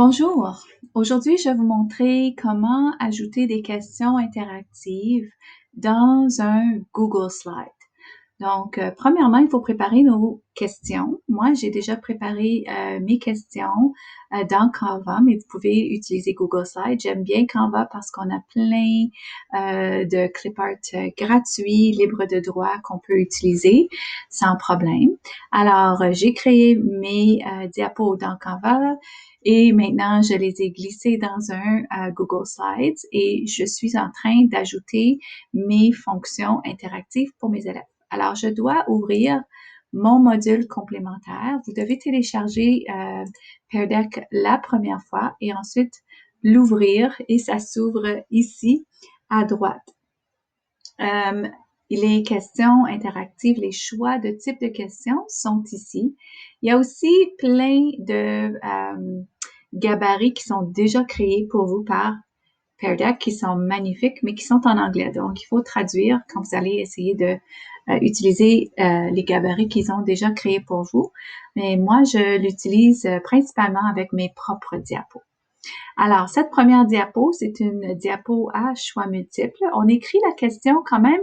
Bonjour, aujourd'hui je vais vous montrer comment ajouter des questions interactives dans un Google Slide. Donc, premièrement, il faut préparer nos questions. Moi, j'ai déjà préparé mes questions dans Canva, mais vous pouvez utiliser Google Slides. J'aime bien Canva parce qu'on a plein de clip art gratuits, libres de droit qu'on peut utiliser sans problème. Alors, j'ai créé mes diapos dans Canva. Et maintenant, je les ai glissés dans un Google Slides et je suis en train d'ajouter mes fonctions interactives pour mes élèves. Alors, je dois ouvrir mon module complémentaire. Vous devez télécharger Pear Deck la première fois et ensuite l'ouvrir et ça s'ouvre ici à droite. Les questions interactives, les choix de type de questions sont ici. Il y a aussi plein de gabarits qui sont déjà créés pour vous par Pear Deck qui sont magnifiques, mais qui sont en anglais. Donc, il faut traduire quand vous allez essayer de utiliser les gabarits qu'ils ont déjà créés pour vous. Mais moi, je l'utilise principalement avec mes propres diapos. Alors, cette première diapo, c'est une diapo à choix multiples. On écrit la question quand même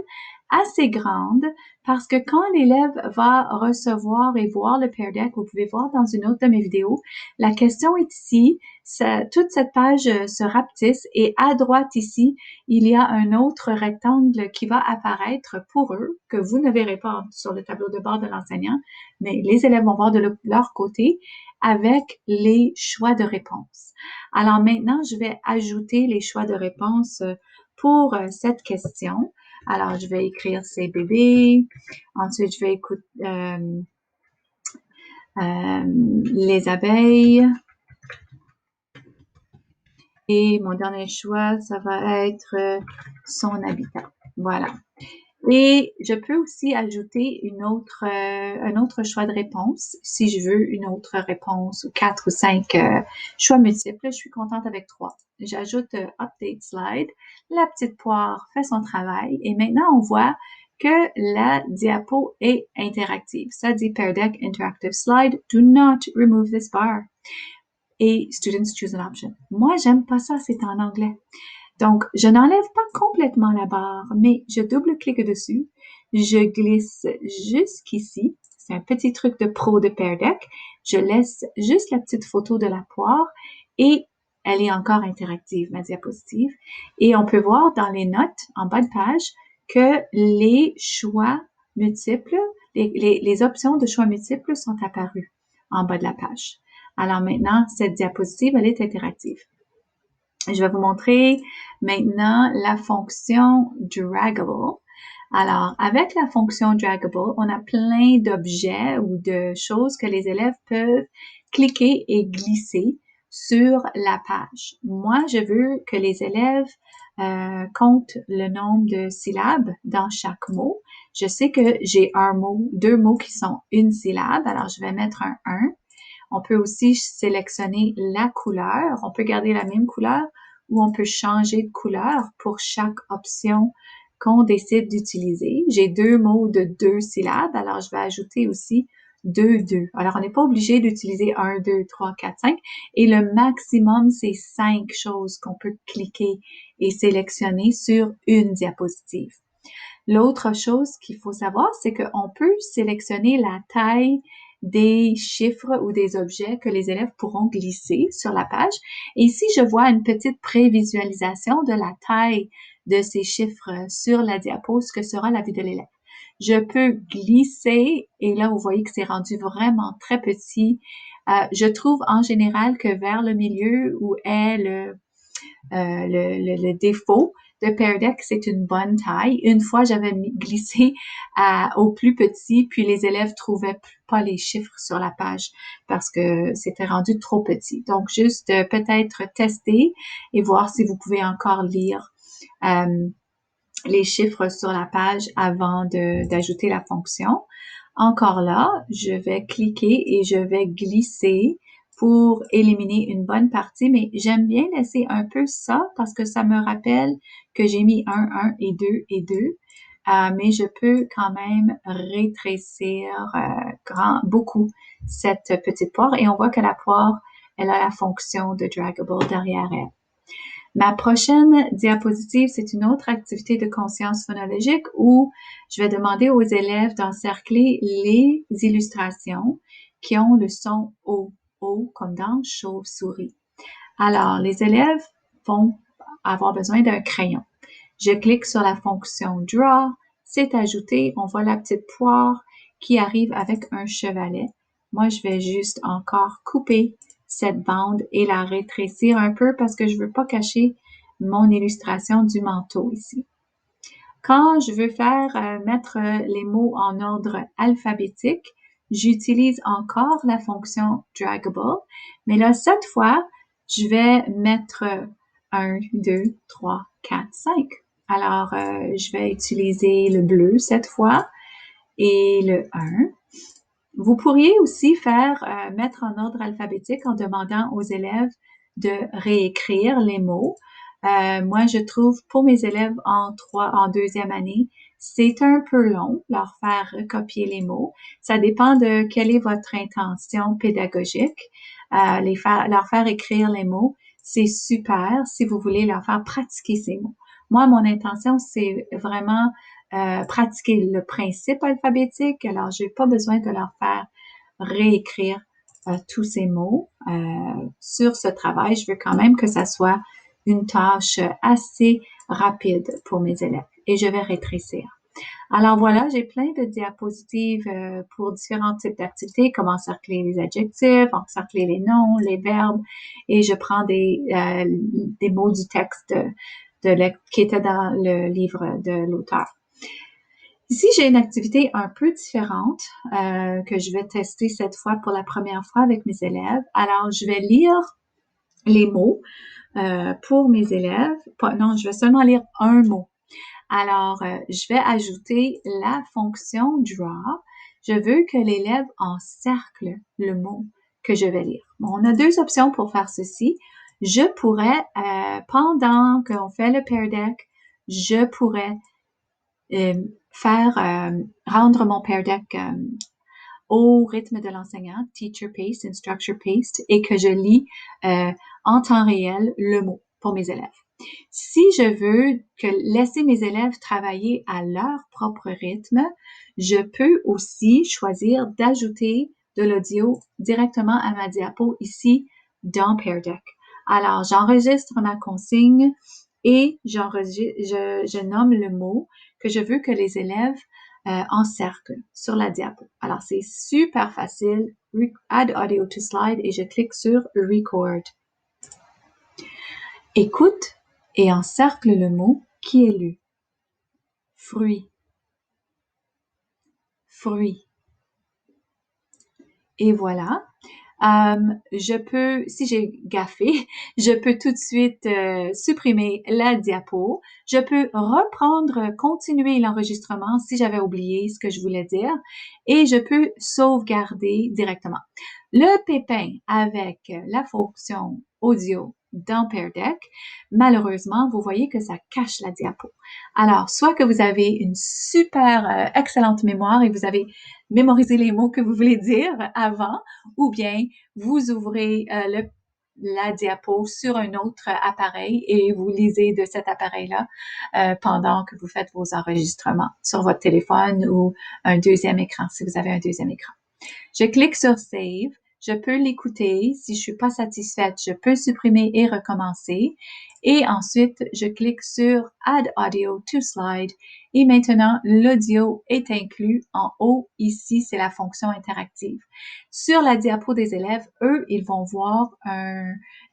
assez grande parce que quand l'élève va recevoir et voir le Pear Deck, vous pouvez voir dans une autre de mes vidéos, la question est ici, toute cette page se rapetisse et à droite ici, il y a un autre rectangle qui va apparaître pour eux, que vous ne verrez pas sur le tableau de bord de l'enseignant, mais les élèves vont voir de leur côté avec les choix de réponse. Alors maintenant, je vais ajouter les choix de réponse pour cette question. Alors, je vais écrire c'est bébé. Ensuite, je vais écouter les abeilles. Et mon dernier choix, ça va être son habitat. Voilà. Et je peux aussi ajouter un autre choix de réponse. Si je veux une autre réponse, 4 ou 5 choix multiples, je suis contente avec 3. J'ajoute Update Slide. La petite poire fait son travail. Et maintenant, on voit que la diapo est interactive. Ça dit Pear Deck Interactive Slide. Do not remove this bar. Et Students choose an option. Moi, j'aime pas ça, c'est en anglais. Donc, je n'enlève pas complètement la barre, mais je double-clique dessus. Je glisse jusqu'ici. C'est un petit truc de pro de Pear Deck. Je laisse juste la petite photo de la poire et elle est encore interactive, ma diapositive. Et on peut voir dans les notes en bas de page que les choix multiples, les options de choix multiples sont apparues en bas de la page. Alors maintenant, cette diapositive, elle est interactive. Je vais vous montrer maintenant la fonction Draggable. Alors, avec la fonction Draggable, on a plein d'objets ou de choses que les élèves peuvent cliquer et glisser sur la page. Moi, je veux que les élèves comptent le nombre de syllabes dans chaque mot. Je sais que j'ai deux mots qui sont une syllabe, alors je vais mettre un 1. On peut aussi sélectionner la couleur. On peut garder la même couleur ou on peut changer de couleur pour chaque option qu'on décide d'utiliser. J'ai deux mots de 2 syllabes, alors je vais ajouter aussi 2, 2. Alors, on n'est pas obligé d'utiliser 1, 2, 3, 4, 5. Et le maximum, c'est 5 choses qu'on peut cliquer et sélectionner sur une diapositive. L'autre chose qu'il faut savoir, c'est qu'on peut sélectionner la taille des chiffres ou des objets que les élèves pourront glisser sur la page. Et ici, je vois une petite prévisualisation de la taille de ces chiffres sur la diapo, ce que sera la vue de l'élève. Je peux glisser et là, vous voyez que c'est rendu vraiment très petit. Je trouve en général que vers le milieu où est le défaut de Pear Deck, c'est une bonne taille. Une fois, j'avais glissé au plus petit, puis les élèves trouvaient pas les chiffres sur la page parce que c'était rendu trop petit. Donc, juste peut-être tester et voir si vous pouvez encore lire les chiffres sur la page avant d'ajouter la fonction. Encore là, je vais cliquer et je vais glisser pour éliminer une bonne partie, mais j'aime bien laisser un peu ça parce que ça me rappelle que j'ai mis 1, 1 et 2 et 2. Mais je peux quand même rétrécir beaucoup cette petite poire et on voit que la poire, elle a la fonction de draggable derrière elle. Ma prochaine diapositive, c'est une autre activité de conscience phonologique où je vais demander aux élèves d'encercler les illustrations qui ont le son O, O comme dans chauve-souris. Alors, les élèves vont avoir besoin d'un crayon. Je clique sur la fonction Draw, c'est ajouté, on voit la petite poire qui arrive avec un chevalet. Moi, je vais juste encore couper cette bande et la rétrécir un peu parce que je veux pas cacher mon illustration du manteau ici. Quand je veux mettre les mots en ordre alphabétique, j'utilise encore la fonction draggable, mais là, cette fois, je vais mettre 1, 2, 3, 4, 5. Alors, je vais utiliser le bleu cette fois et le 1. Vous pourriez aussi mettre en ordre alphabétique en demandant aux élèves de réécrire les mots. Moi, je trouve pour mes élèves en deuxième année, c'est un peu long leur faire copier les mots. Ça dépend de quelle est votre intention pédagogique. Leur faire écrire les mots, c'est super si vous voulez leur faire pratiquer ces mots. Moi, mon intention, c'est vraiment pratiquer le principe alphabétique. Alors, j'ai pas besoin de leur faire réécrire tous ces mots sur ce travail. Je veux quand même que ça soit une tâche assez rapide pour mes élèves et je vais rétrécir. Alors voilà, j'ai plein de diapositives pour différents types d'activités, comme encercler les adjectifs, encercler les noms, les verbes, et je prends des mots du texte qui était dans le livre de l'auteur. Ici, j'ai une activité un peu différente que je vais tester cette fois pour la première fois avec mes élèves. Alors, je vais lire les mots pour mes élèves. Non, je vais seulement lire un mot. Alors, je vais ajouter la fonction draw. Je veux que l'élève encercle le mot que je vais lire. Bon, on a deux options pour faire ceci. Je pourrais, pendant qu'on fait le Pear Deck, je pourrais rendre mon Pear Deck au rythme de l'enseignant, teacher paced, instructor paced, et que je lis en temps réel le mot pour mes élèves. Si je veux laisser mes élèves travailler à leur propre rythme, je peux aussi choisir d'ajouter de l'audio directement à ma diapo ici dans Pear Deck. Alors, j'enregistre ma consigne et je nomme le mot que je veux que les élèves encerclent sur la diapo. Alors, c'est super facile. Add audio to slide et je clique sur Record. Écoute et encercle le mot qui est lu. Fruit. Fruit. Et voilà. Si j'ai gaffé, je peux tout de suite supprimer la diapo. Je peux continuer l'enregistrement si j'avais oublié ce que je voulais dire et je peux sauvegarder directement. Le pépin avec la fonction audio dans Pear Deck, malheureusement, vous voyez que ça cache la diapo. Alors, soit que vous avez une super excellente mémoire et vous avez mémorisé les mots que vous voulez dire avant, ou bien vous ouvrez la diapo sur un autre appareil et vous lisez de cet appareil-là pendant que vous faites vos enregistrements sur votre téléphone ou un deuxième écran, si vous avez un deuxième écran. Je clique sur Save. Je peux l'écouter. Si je suis pas satisfaite, je peux supprimer et recommencer. Et ensuite, je clique sur Add Audio to Slide. Et maintenant, l'audio est inclus en haut. Ici, c'est la fonction interactive. Sur la diapo des élèves, eux, ils vont voir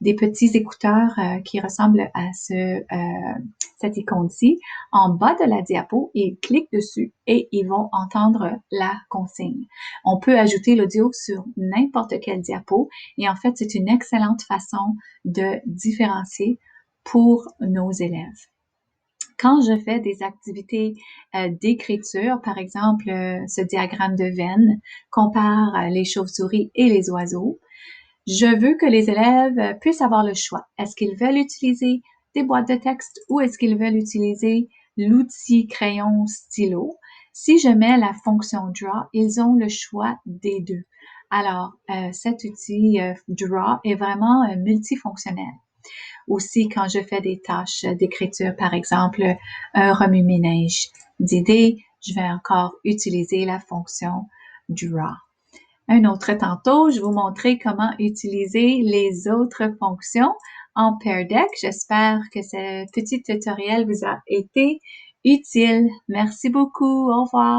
des petits écouteurs qui ressemblent à cette icône-ci. En bas de la diapo, ils cliquent dessus et ils vont entendre la consigne. On peut ajouter l'audio sur n'importe quelle diapo et en fait, c'est une excellente façon de différencier pour nos élèves. Quand je fais des activités d'écriture, par exemple, ce diagramme de Venn compare les chauves-souris et les oiseaux, je veux que les élèves puissent avoir le choix. Est-ce qu'ils veulent utiliser des boîtes de texte ou est-ce qu'ils veulent utiliser l'outil crayon stylo? Si je mets la fonction Draw, ils ont le choix des deux. Alors, cet outil Draw est vraiment multifonctionnel. Aussi, quand je fais des tâches d'écriture, par exemple, un remue-ménage d'idées, je vais encore utiliser la fonction Draw. Un autre tantôt, je vais vous montrer comment utiliser les autres fonctions en Pear Deck. J'espère que ce petit tutoriel vous a été utile. Merci beaucoup. Au revoir.